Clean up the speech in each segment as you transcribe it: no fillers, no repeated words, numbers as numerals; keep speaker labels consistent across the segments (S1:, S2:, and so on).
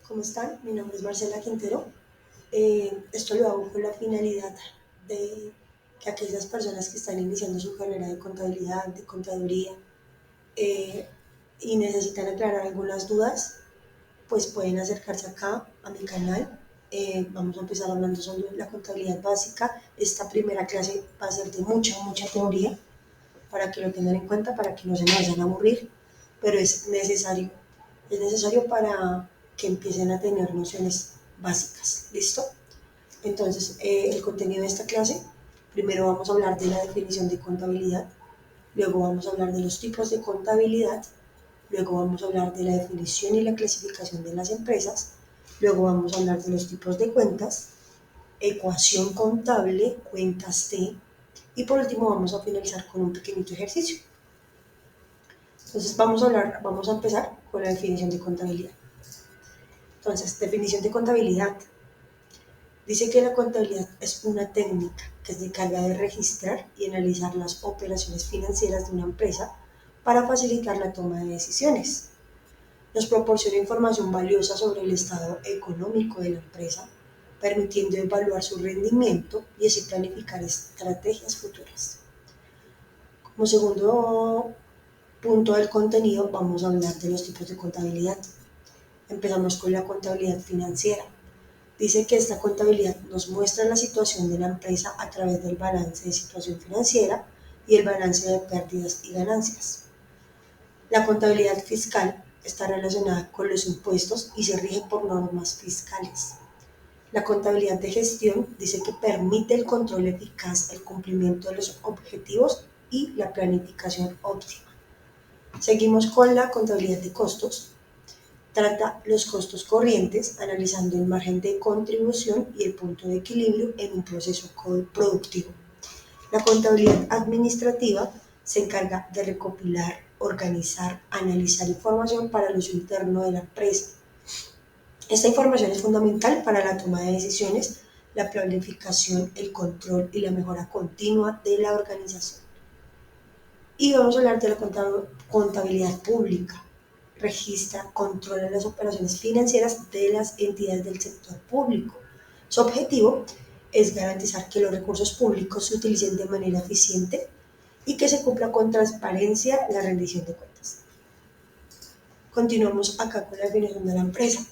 S1: ¿Cómo están? Mi nombre es Marcela Quintero. Esto lo hago con la finalidad de que aquellas personas que están iniciando su carrera de contabilidad, de contaduría, eh, y necesitan aclarar algunas dudas, pues pueden acercarse acá a mi canal. Vamos a empezar hablando sobre la contabilidad básica. Esta primera clase va a ser de mucha teoría, para que lo tengan en cuenta, para que no se me vayan a aburrir, pero es necesario para que empiecen a tener nociones básicas. ¿Listo? Entonces, el contenido de esta clase: primero vamos a hablar de la definición de contabilidad, luego vamos a hablar de los tipos de contabilidad, luego vamos a hablar de la definición y la clasificación de las empresas, luego vamos a hablar de los tipos de cuentas, ecuación contable, cuentas T, y por último vamos a finalizar con un pequeñito ejercicio. Entonces vamos a empezar con la definición de contabilidad. Entonces, definición de contabilidad. Dice que la contabilidad es una técnica que se encarga de registrar y analizar las operaciones financieras de una empresa para facilitar la toma de decisiones. Nos proporciona información valiosa sobre el estado económico de la empresa, permitiendo evaluar su rendimiento y así planificar estrategias futuras. Como segundo punto del contenido, vamos a hablar de los tipos de contabilidad. Empezamos con la contabilidad financiera. Dice que esta contabilidad nos muestra la situación de la empresa a través del balance de situación financiera y el balance de pérdidas y ganancias. La contabilidad fiscal está relacionada con los impuestos y se rige por normas fiscales. La contabilidad de gestión dice que permite el control eficaz, el cumplimiento de los objetivos y la planificación óptima. Seguimos con la contabilidad de costos. Trata los costos corrientes, analizando el margen de contribución y el punto de equilibrio en un proceso productivo. La contabilidad administrativa se encarga de recopilar, organizar, analizar información para el uso interno de la empresa. Esta información es fundamental para la toma de decisiones, la planificación, el control y la mejora continua de la organización. Y vamos a hablar de la contabilidad pública. Registra, controla las operaciones financieras de las entidades del sector público. Su objetivo es garantizar que los recursos públicos se utilicen de manera eficiente y que se cumpla con transparencia la rendición de cuentas. Continuamos acá con la definición de la empresa.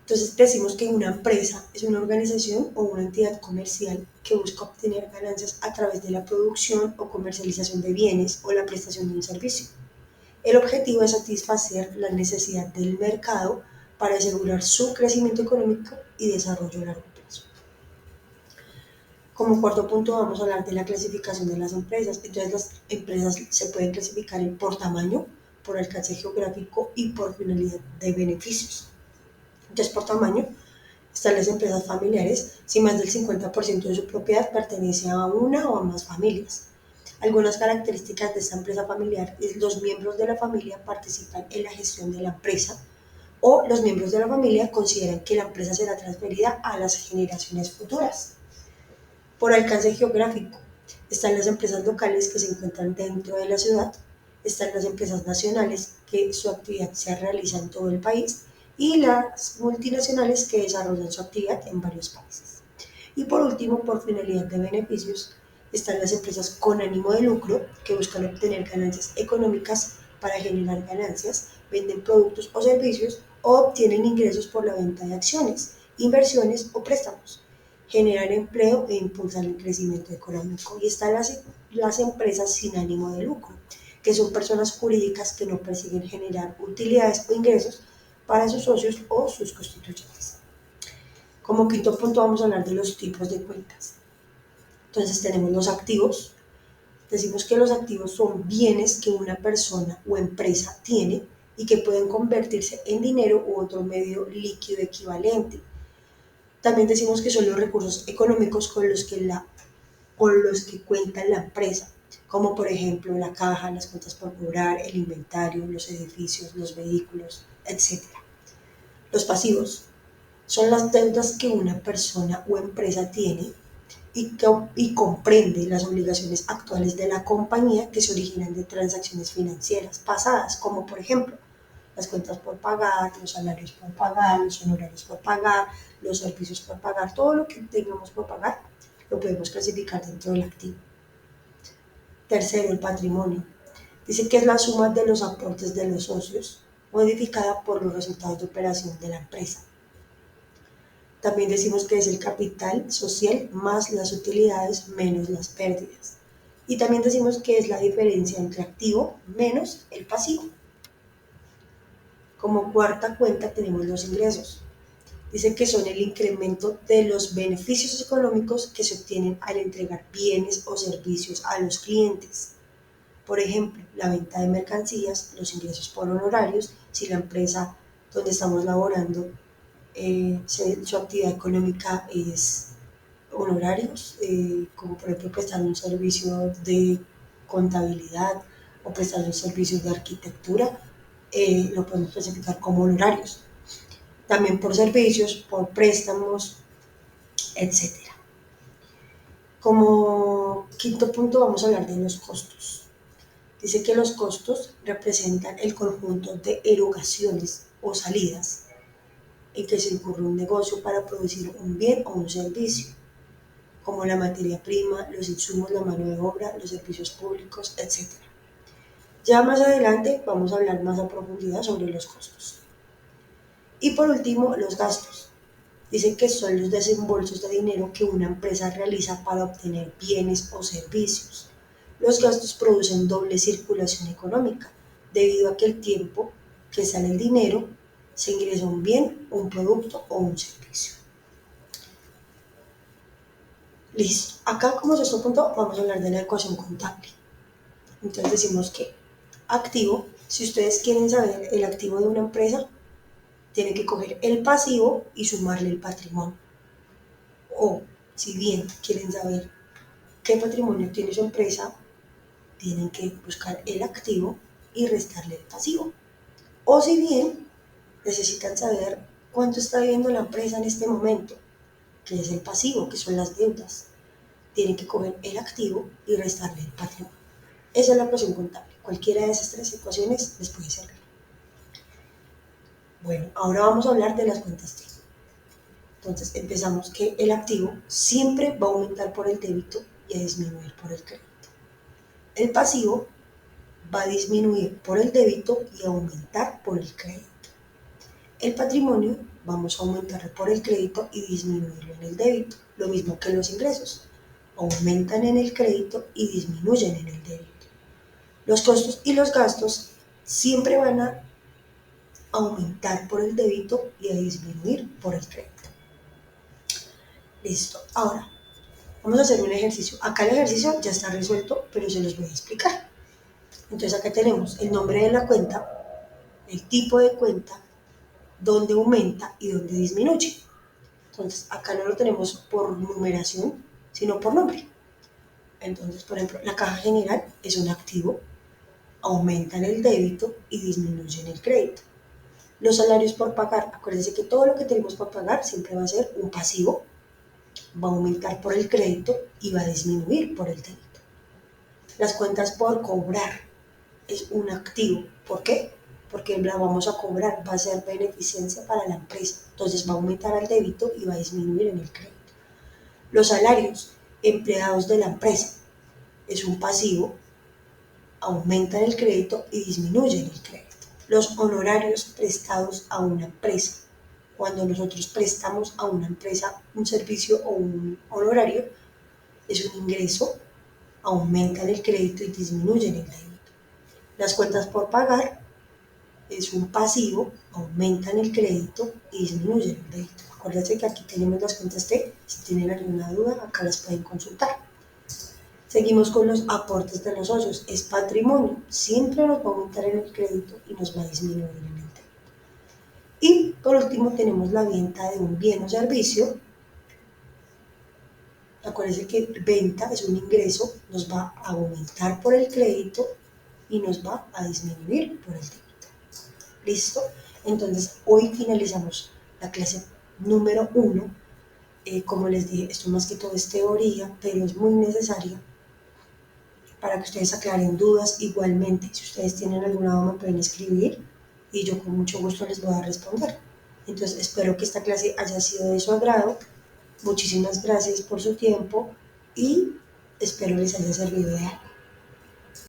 S1: Entonces decimos que una empresa es una organización o una entidad comercial que busca obtener ganancias a través de la producción o comercialización de bienes o la prestación de un servicio. El objetivo es satisfacer la necesidad del mercado para asegurar su crecimiento económico y desarrollo a largo plazo. Como cuarto punto vamos a hablar de la clasificación de las empresas. Entonces las empresas se pueden clasificar por tamaño, por alcance geográfico y por finalidad de beneficios. Entonces, por tamaño están las empresas familiares, si más del 50% de su propiedad pertenece a una o a más familias. Algunas características de esta empresa familiar es: los miembros de la familia participan en la gestión de la empresa, o los miembros de la familia consideran que la empresa será transferida a las generaciones futuras. Por alcance geográfico, están las empresas locales que se encuentran dentro de la ciudad, están las empresas nacionales que su actividad se realiza en todo el país y las multinacionales que desarrollan su actividad en varios países. Y por último, por finalidad de beneficios, están las empresas con ánimo de lucro que buscan obtener ganancias económicas para generar ganancias, venden productos o servicios o obtienen ingresos por la venta de acciones, inversiones o préstamos, generar empleo e impulsar el crecimiento económico. Y están las empresas sin ánimo de lucro, que son personas jurídicas que no persiguen generar utilidades o ingresos para sus socios o sus constituyentes. Como quinto punto vamos a hablar de los tipos de cuentas. Entonces tenemos los activos. Decimos que los activos son bienes que una persona o empresa tiene y que pueden convertirse en dinero u otro medio líquido equivalente. También decimos que son los recursos económicos con los que cuenta la empresa, como por ejemplo la caja, las cuentas por cobrar, el inventario, los edificios, los vehículos, etc. Los pasivos son las deudas que una persona o empresa tiene y comprende las obligaciones actuales de la compañía que se originan de transacciones financieras pasadas, como por ejemplo las cuentas por pagar, los salarios por pagar, los honorarios por pagar, los servicios por pagar, todo lo que tengamos por pagar lo podemos clasificar dentro del activo. Tercero, el patrimonio. Dice que es la suma de los aportes de los socios modificada por los resultados de operación de la empresa. También decimos que es el capital social más las utilidades menos las pérdidas. Y también decimos que es la diferencia entre activo menos el pasivo. Como cuarta cuenta tenemos los ingresos. Dice que son el incremento de los beneficios económicos que se obtienen al entregar bienes o servicios a los clientes. Por ejemplo, la venta de mercancías, los ingresos por honorarios, si la empresa donde estamos laborando, su actividad económica es honorarios, como por ejemplo prestar un servicio de contabilidad o prestar un servicio de arquitectura, lo podemos clasificar como honorarios. También por servicios, por préstamos, etcétera. Como quinto punto vamos a hablar de los costos. Dice que los costos representan el conjunto de erogaciones o salidas en que se incurre un negocio para producir un bien o un servicio, como la materia prima, los insumos, la mano de obra, los servicios públicos, etc. Ya más adelante vamos a hablar más a profundidad sobre los costos. Y por último, los gastos. Dicen que son los desembolsos de dinero que una empresa realiza para obtener bienes o servicios. Los gastos producen doble circulación económica, debido a que el tiempo que sale el dinero se ingresa un bien, un producto o un servicio. Listo. Acá como sexto punto vamos a hablar de la ecuación contable. Entonces decimos que activo, si ustedes quieren saber el activo de una empresa, tienen que coger el pasivo y sumarle el patrimonio. O si bien quieren saber qué patrimonio tiene su empresa, tienen que buscar el activo y restarle el pasivo. O si bien necesitan saber cuánto está debiendo la empresa en este momento, que es el pasivo, que son las deudas, tienen que coger el activo y restarle el patrimonio. Esa es la ecuación contable. Cualquiera de esas tres ecuaciones les puede servir. Bueno, ahora vamos a hablar de las cuentas T. Entonces empezamos que el activo siempre va a aumentar por el débito y a disminuir por el crédito. El pasivo va a disminuir por el débito y a aumentar por el crédito. El patrimonio vamos a aumentar por el crédito y disminuirlo en el débito, lo mismo que los ingresos. Aumentan en el crédito y disminuyen en el débito. Los costos y los gastos siempre van a aumentar por el débito y a disminuir por el crédito. Listo. Ahora, vamos a hacer un ejercicio. Acá el ejercicio ya está resuelto, pero se los voy a explicar. Entonces acá tenemos el nombre de la cuenta, el tipo de cuenta, dónde aumenta y dónde disminuye. Entonces acá no lo tenemos por numeración, sino por nombre. Entonces, por ejemplo, la caja general es un activo, aumenta en el débito y disminuye en el crédito. Los salarios por pagar, acuérdense que todo lo que tenemos por pagar siempre va a ser un pasivo, va a aumentar por el crédito y va a disminuir por el débito. Las cuentas por cobrar es un activo. ¿Por qué? Porque la vamos a cobrar, va a ser beneficencia para la empresa. Entonces va a aumentar al débito y va a disminuir en el crédito. Los salarios, empleados de la empresa, es un pasivo, aumenta en el crédito y disminuye en el crédito. Los honorarios prestados a una empresa. Cuando nosotros prestamos a una empresa un servicio o un honorario, es un ingreso, aumenta en el crédito y disminuye en el débito. Las cuentas por pagar es un pasivo, aumenta en el crédito y disminuye en el débito. Acuérdense que aquí tenemos las cuentas T, si tienen alguna duda acá las pueden consultar. Seguimos con los aportes de los socios, es patrimonio, siempre nos va a aumentar en el crédito y nos va a disminuir en el débito. Y por último tenemos la venta de un bien o servicio. Acuérdense que venta es un ingreso, nos va a aumentar por el crédito y nos va a disminuir por el débito. ¿Listo? Entonces hoy finalizamos la clase número 1. Como les dije, esto más que todo es teoría, pero es muy necesaria para que ustedes aclaren dudas. Igualmente, si ustedes tienen alguna duda me pueden escribir y yo con mucho gusto les voy a responder. Entonces espero que esta clase haya sido de su agrado. Muchísimas gracias por su tiempo y espero les haya servido de algo.